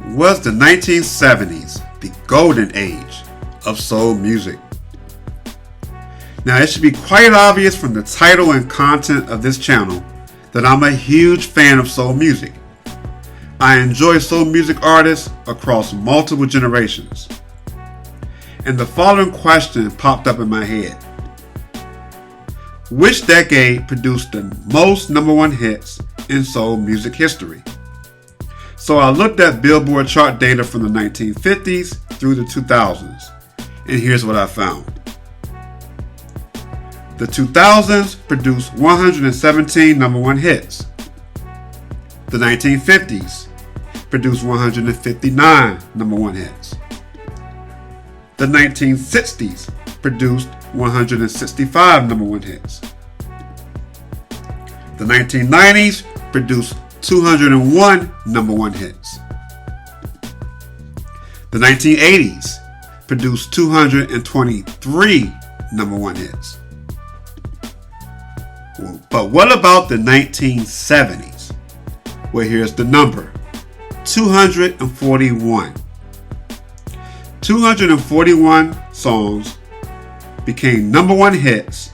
Was the 1970s the golden age of soul music? Now, it should be quite obvious from the title and content of this channel that I'm a huge fan of soul music. I enjoy soul music artists across multiple generations. And the following question popped up in my head. Which decade produced the most #1 hits in soul music history? So I looked at Billboard chart data from the 1950s through the 2000s, and here's what I found. The 2000s produced 117 #1 hits. The 1950s produced 159 #1 hits. The 1960s produced 165 #1 hits. The 1990s produced 201 #1 hits. The 1980s produced 223 #1 hits. But what about the 1970s? Well, here's the number. 241. 241 songs became #1 hits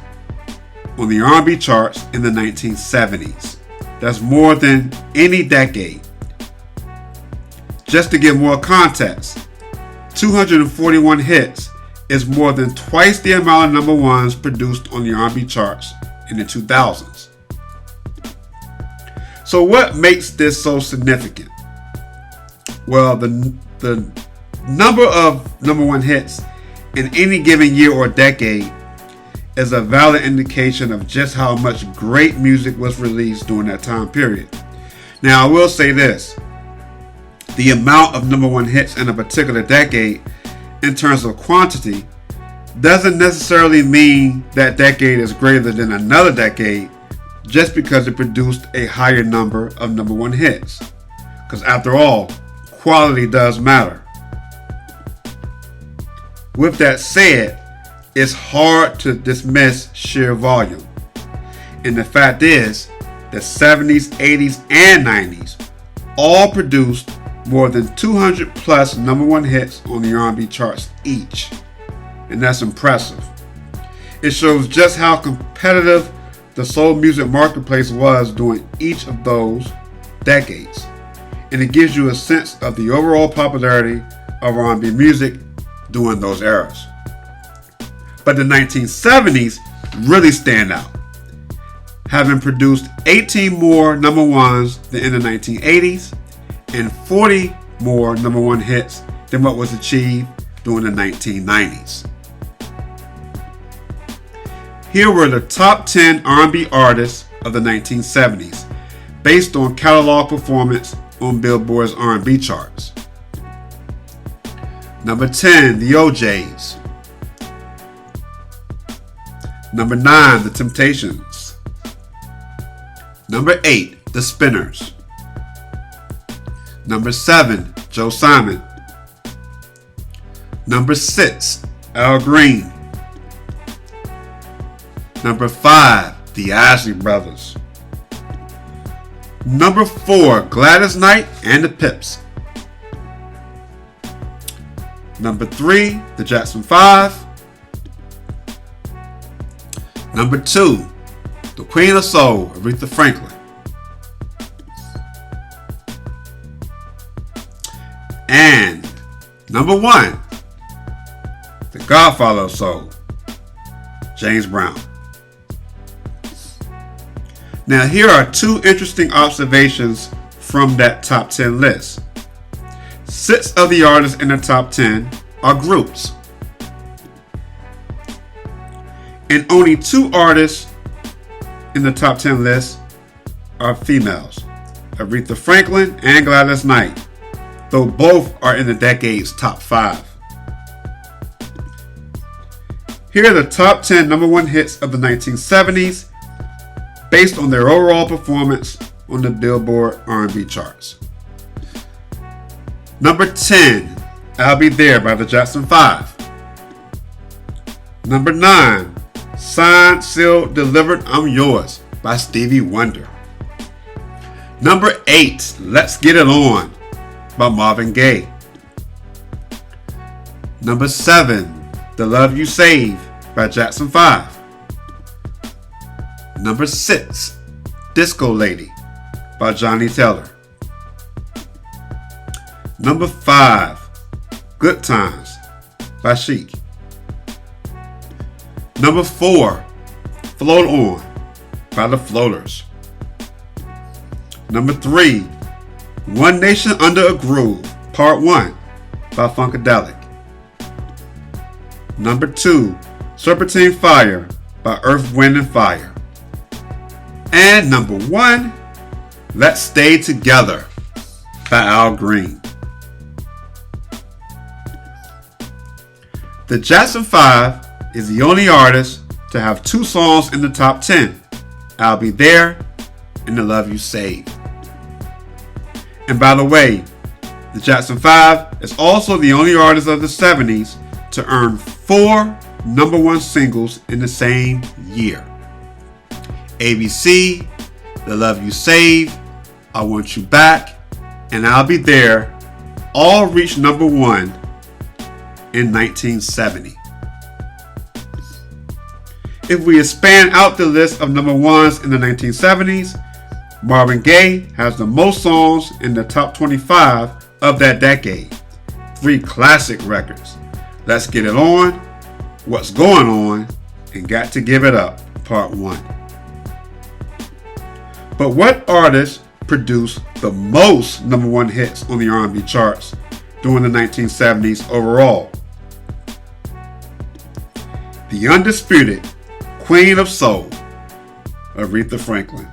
on the R&B charts in the 1970s. That's more than any decade. Just to give more context, 241 hits is more than twice the amount of #1s produced on the R&B charts in the 2000s. So what makes this so significant? Well, the number of #1 hits in any given year or decade is a valid indication of just how much great music was released during that time period. Now, I will say this. The amount of #1 hits in a particular decade, in terms of quantity, doesn't necessarily mean that decade is greater than another decade just because it produced a higher number of #1 hits. Because after all, quality does matter. With that said, it's hard to dismiss sheer volume. And the fact is, the 70s, 80s, and 90s all produced more than 200 plus #1 hits on the R&B charts each. And that's impressive. It shows just how competitive the soul music marketplace was during each of those decades. And it gives you a sense of the overall popularity of R&B music during those eras. But the 1970s really stand out, having produced 18 more #1s than in the 1980s and 40 more #1 hits than what was achieved during the 1990s. Here were the top 10 R&B artists of the 1970s, based on catalog performance on Billboard's R&B charts. Number 10, the OJs. Number 9, the Temptations. Number 8, the Spinners. Number 7, Joe Simon. Number 6, Al Green. Number 5, the Isley Brothers. Number 4, Gladys Knight and the Pips. Number 3, the Jackson 5. Number 2, the Queen of Soul, Aretha Franklin. And number 1, the Godfather of Soul, James Brown. Now, here are 2 interesting observations from that top 10 list. 6 of the artists in the top 10 are groups. And only 2 artists in the top 10 list are females, Aretha Franklin and Gladys Knight, though both are in the decade's top 5. Here are the top 10 #1 hits of the 1970s, based on their overall performance on the Billboard R&B charts. Number 10, I'll Be There by the Jackson 5. Number 9, Signed, Sealed, Delivered, I'm Yours by Stevie Wonder. Number 8, Let's Get It On by Marvin Gaye. Number 7, The Love You Save by Jackson 5. Number 6, Disco Lady by Johnny Taylor. Number 5, Good Times by Chic. Number 4, Float On by the Floaters. Number 3, One Nation Under a Groove, Part 1 by Funkadelic. Number 2, Serpentine Fire by Earth, Wind & Fire. And number 1, Let's Stay Together by Al Green. The Jackson 5 is the only artist to have 2 songs in the top 10, I'll Be There and The Love You Save. And by the way, the Jackson 5 is also the only artist of the 70s to earn 4 number 1 singles in the same year. ABC, The Love You Save, I Want You Back, and I'll Be There all reached number 1 in 1970. If we expand out the list of number 1s in the 1970s, Marvin Gaye has the most songs in the top 25 of that decade. 3 classic records: Let's Get It On, What's Going On, and Got to Give It Up, Part 1. But what artists produced the most number 1 hits on the R&B charts during the 1970s overall? The undisputed Queen of Soul, Aretha Franklin.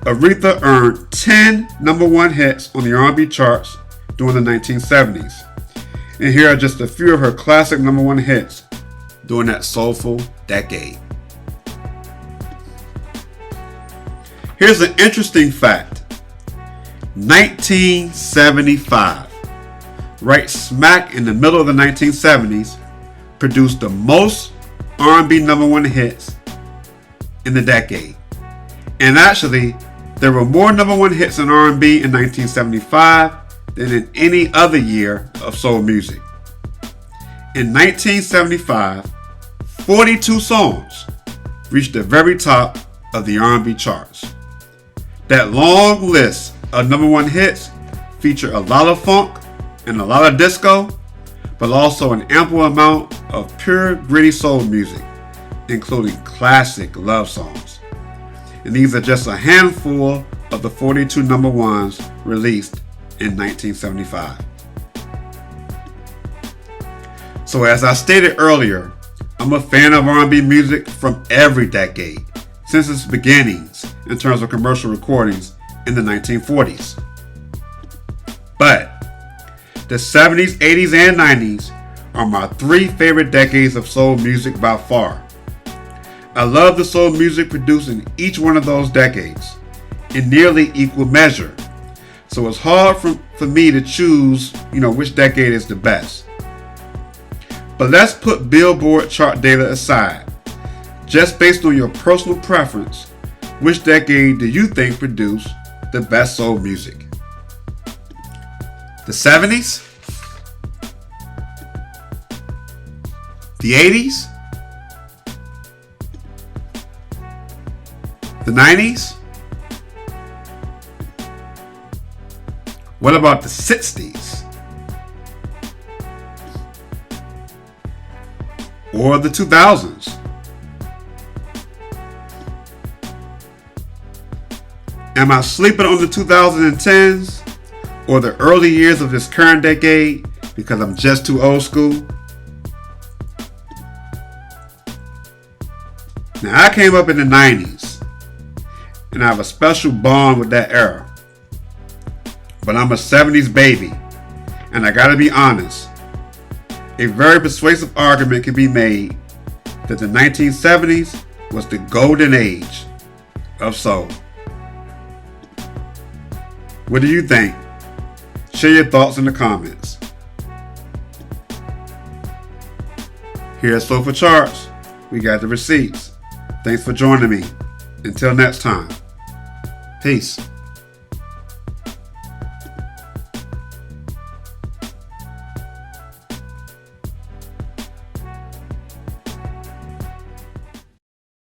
Aretha earned 10 number 1 hits on the R&B charts during the 1970s. And here are just a few of her classic number 1 hits during that soulful decade. Here's an interesting fact. 1975, right smack in the middle of the 1970s, produced the most R&B number 1 hits in the decade. And actually, there were more number 1 hits in R&B in 1975 than in any other year of soul music. In 1975, 42 songs reached the very top of the R&B charts. That long list of number 1 hits featured a lot of funk and a lot of disco, but also an ample amount of pure gritty soul music, including classic love songs. And these are just a handful of the 42 number 1s released in 1975. So as I stated earlier, I'm a fan of R&B music from every decade, since its beginnings in terms of commercial recordings in the 1940s. But the 70s, 80s, and 90s are my 3 favorite decades of soul music by far. I love the soul music produced in each one of those decades in nearly equal measure. So it's hard for me to choose, which decade is the best. But let's put Billboard chart data aside. Just based on your personal preference, which decade do you think produced the best soul music? The 70s? The 80s? The 90s? What about the 60s? Or the 2000s? Am I sleeping on the 2010s or the early years of this current decade because I'm just too old school? Now, I came up in the 90s and I have a special bond with that era. But I'm a 70s baby, and I gotta be honest, a very persuasive argument can be made that the 1970s was the golden age of soul. What do you think? Share your thoughts in the comments. Here at Soulful Charts, we got the receipts. Thanks for joining me. Until next time, peace.